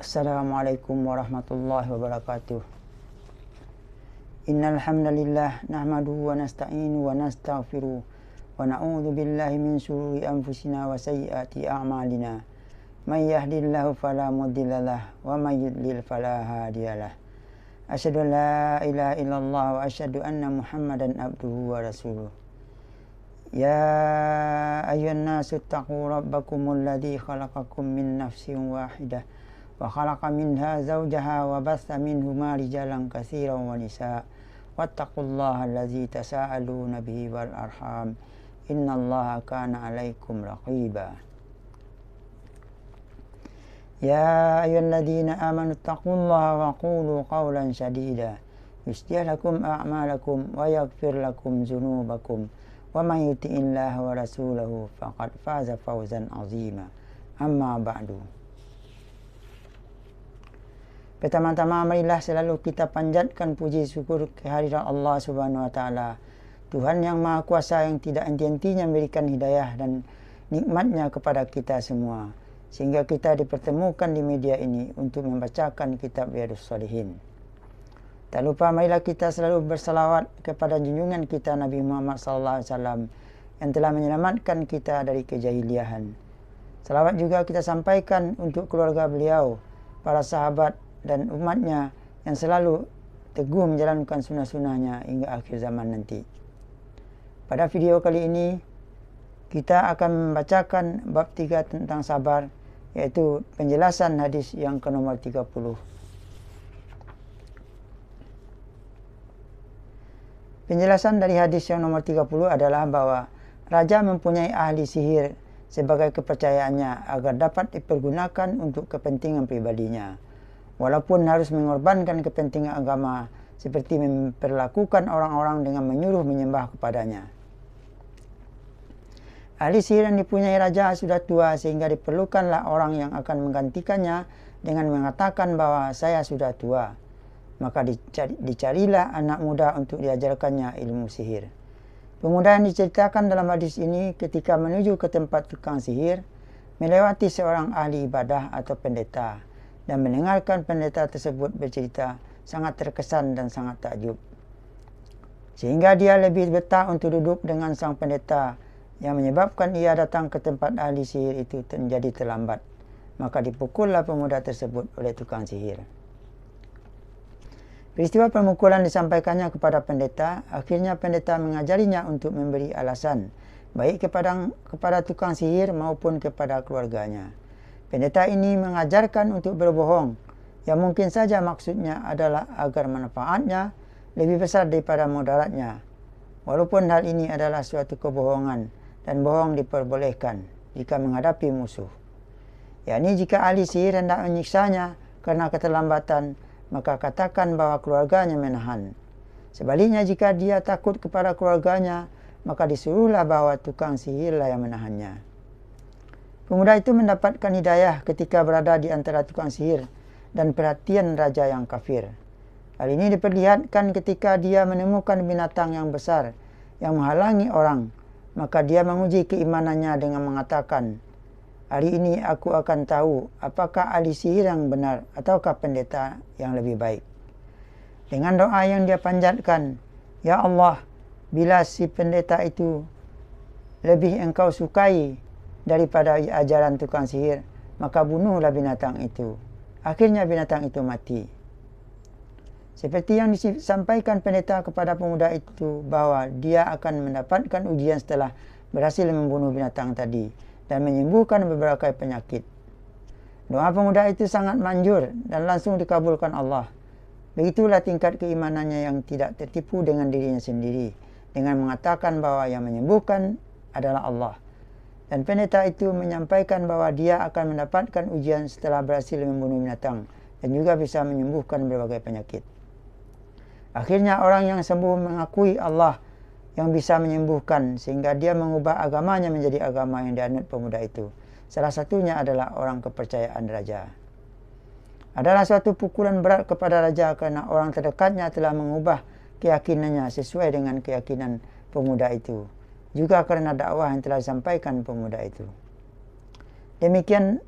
Assalamualaikum warahmatullahi wabarakatuh. Innal hamdalillah nahmaduhu wa nasta'inu wa nastaghfiruh wa na'udzu billahi min shururi anfusina wa sayyiati a'malina. May yahdihillahu fala mudhillalah wa may yudlil fala hadiyalah. Asyhadu an la ilaha illallah wa asyhadu anna Muhammadan abduhu wa rasuluh. Ya ayyuhan nasu taqu rabbakumul ladzi khalaqakum min nafsin wahidah wa khalaqa minha zawjaha wa batha minhuma rijalan katsiran wa nisaa wattaqullaha allazi tasaaluna bihi wal arham innallaha kana 'alaikum raqiba. Ya ayyuhalladzina amanu taqullaha wa qulu qawlan sadida yuslih lakum a'malakum wa yaghfir lakum dzunubakum wa may yuti'illaha wa rasulahu faqad faza fawzan 'azima. Amma ba'du. Pertama-tama marilah selalu kita panjatkan puji syukur kehadirat Allah Subhanahu wa taala, Tuhan yang Maha Kuasa yang tidak henti-hentinya memberikan hidayah dan nikmatnya kepada kita semua, sehingga kita dipertemukan di media ini untuk membacakan kitab Riyadhus Shalihin. Tak lupa marilah kita selalu bersalawat kepada junjungan kita Nabi Muhammad SAW yang telah menyelamatkan kita dari kejahiliahan. Salawat juga kita sampaikan untuk keluarga beliau, para sahabat dan umatnya yang selalu teguh menjalankan sunnah-sunnahnya hingga akhir zaman nanti. Pada video kali ini kita akan membacakan bab 3 tentang sabar, yaitu penjelasan hadis yang ke nomor 30. Penjelasan dari hadis yang nomor 30 adalah bahwa raja mempunyai ahli sihir sebagai kepercayaannya agar dapat dipergunakan untuk kepentingan pribadinya, walaupun harus mengorbankan kepentingan agama seperti memperlakukan orang-orang dengan menyuruh menyembah kepadanya. Ahli sihir yang dipunyai raja sudah tua sehingga diperlukanlah orang yang akan menggantikannya dengan mengatakan bahwa saya sudah tua. Maka dicarilah anak muda untuk diajarkannya ilmu sihir. Pemuda yang diceritakan dalam hadis ini ketika menuju ke tempat tukang sihir melewati seorang ahli ibadah atau pendeta dan mendengarkan pendeta tersebut bercerita, sangat terkesan dan sangat takjub. Sehingga dia lebih betah untuk duduk dengan sang pendeta yang menyebabkan ia datang ke tempat ahli sihir itu menjadi terlambat. Maka dipukullah pemuda tersebut oleh tukang sihir. Peristiwa pemukulan disampaikannya kepada pendeta. Akhirnya pendeta mengajarinya untuk memberi alasan, baik kepada tukang sihir maupun kepada keluarganya. Pendeta ini mengajarkan untuk berbohong, yang mungkin saja maksudnya adalah agar manfaatnya lebih besar daripada mudaratnya. Walaupun hal ini adalah suatu kebohongan dan bohong diperbolehkan jika menghadapi musuh. Yakni jika ahli sihir hendak menyiksanya karena keterlambatan, maka katakan bahwa keluarganya menahan. Sebaliknya jika dia takut kepada keluarganya, maka disuruhlah bahwa tukang sihirlah yang menahannya. Pemuda itu mendapatkan hidayah ketika berada di antara tukang sihir dan perhatian raja yang kafir. Hal ini diperlihatkan ketika dia menemukan binatang yang besar yang menghalangi orang, maka dia menguji keimanannya dengan mengatakan, "Hari ini aku akan tahu apakah ahli sihir yang benar ataukah pendeta yang lebih baik." Dengan doa yang dia panjatkan, "Ya Allah, bila si pendeta itu lebih engkau sukai daripada ajaran tukang sihir, maka bunuhlah binatang itu." Akhirnya binatang itu mati. Seperti yang disampaikan pendeta kepada pemuda itu bahwa dia akan mendapatkan ujian setelah berhasil membunuh binatang tadi dan menyembuhkan beberapa penyakit. Doa pemuda itu sangat manjur dan langsung dikabulkan Allah. Begitulah tingkat keimanannya yang tidak tertipu dengan dirinya sendiri, dengan mengatakan bahwa yang menyembuhkan adalah Allah. Dan pendeta itu menyampaikan bahwa dia akan mendapatkan ujian setelah berhasil membunuh binatang dan juga bisa menyembuhkan berbagai penyakit. Akhirnya orang yang sembuh mengakui Allah yang bisa menyembuhkan, sehingga dia mengubah agamanya menjadi agama yang dianut pemuda itu. Salah satunya adalah orang kepercayaan raja. Adalah suatu pukulan berat kepada raja karena orang terdekatnya telah mengubah keyakinannya sesuai dengan keyakinan pemuda itu, juga karena dakwah yang telah disampaikan pemuda itu. Demikian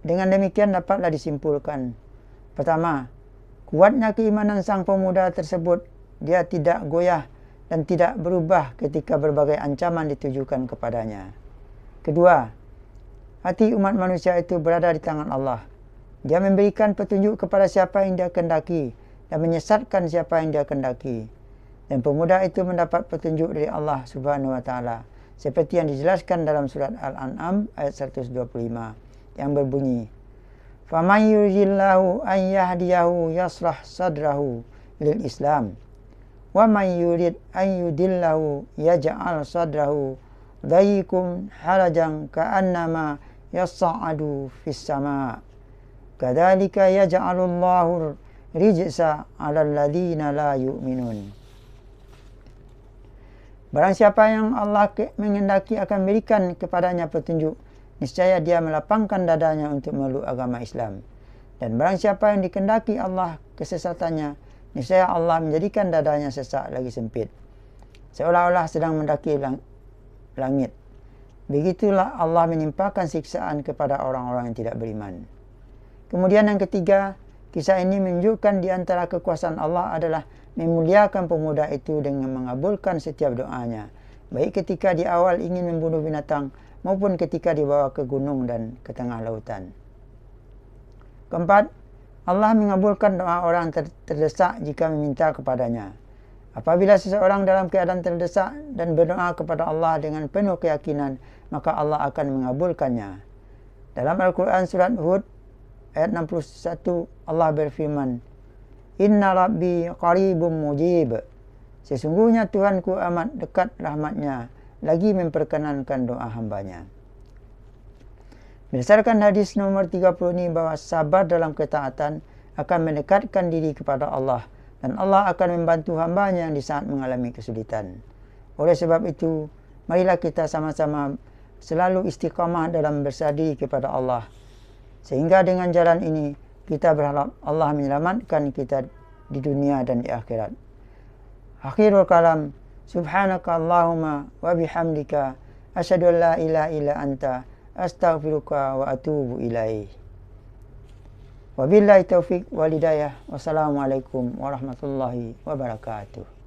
Dengan demikian dapatlah disimpulkan. Pertama, kuatnya keimanan sang pemuda tersebut. Dia tidak goyah dan tidak berubah ketika berbagai ancaman ditujukan kepadanya. Kedua, hati umat manusia itu berada di tangan Allah. Dia memberikan petunjuk kepada siapa yang dia kehendaki dan menyesatkan siapa yang dia kehendaki. Dan pemuda itu mendapat petunjuk dari Allah Subhanahu wa taala seperti yang dijelaskan dalam surat Al-An'am ayat 125 yang berbunyi, "Faman yuridillahu an yahdiyahu yashrah sadrahu lil Islam, wa man yurid an yudillahu yaj'al sadrahu dhayiqan harajan ka'annama yas'adu fis sama'. Kadzalika yaj'alullahu rijsa 'alal ladzina la yu'minun." Barang siapa yang Allah menghendaki akan berikan kepadanya petunjuk, niscaya dia melapangkan dadanya untuk memeluk agama Islam. Dan barang siapa yang dikehendaki Allah kesesatannya, niscaya Allah menjadikan dadanya sesak lagi sempit, seolah-olah sedang mendaki langit. Begitulah Allah menimpakan siksaan kepada orang-orang yang tidak beriman. Kemudian yang ketiga, kisah ini menunjukkan di antara kekuasaan Allah adalah memuliakan pemuda itu dengan mengabulkan setiap doanya, baik ketika di awal ingin membunuh binatang maupun ketika dibawa ke gunung dan ke tengah lautan. Keempat, Allah mengabulkan doa orang terdesak jika meminta kepadanya. Apabila seseorang dalam keadaan terdesak dan berdoa kepada Allah dengan penuh keyakinan, maka Allah akan mengabulkannya. Dalam Al-Quran surat Hud ayat 61, Allah berfirman, "Inna Rabbi qaribun mujib." Sesungguhnya Tuhanku amat dekat rahmatnya, lagi memperkenankan doa hambanya. Berdasarkan hadis nomor 30 ini bahwa sabar dalam ketaatan akan mendekatkan diri kepada Allah dan Allah akan membantu hambanya yang di saat mengalami kesulitan. Oleh sebab itu, marilah kita sama-sama selalu istiqamah dalam bersandar kepada Allah. Sehingga dengan jalan ini kita berharap Allah menyelamatkan kita di dunia dan di akhirat. Akhirul kalam, subhanaka Allahumma wa bihamdika asyhadu an la ilaha illa anta astaghfiruka wa atubu ilaih. Wabillahi taufiq wal hidayah. Wassalamualaikum warahmatullahi wabarakatuh.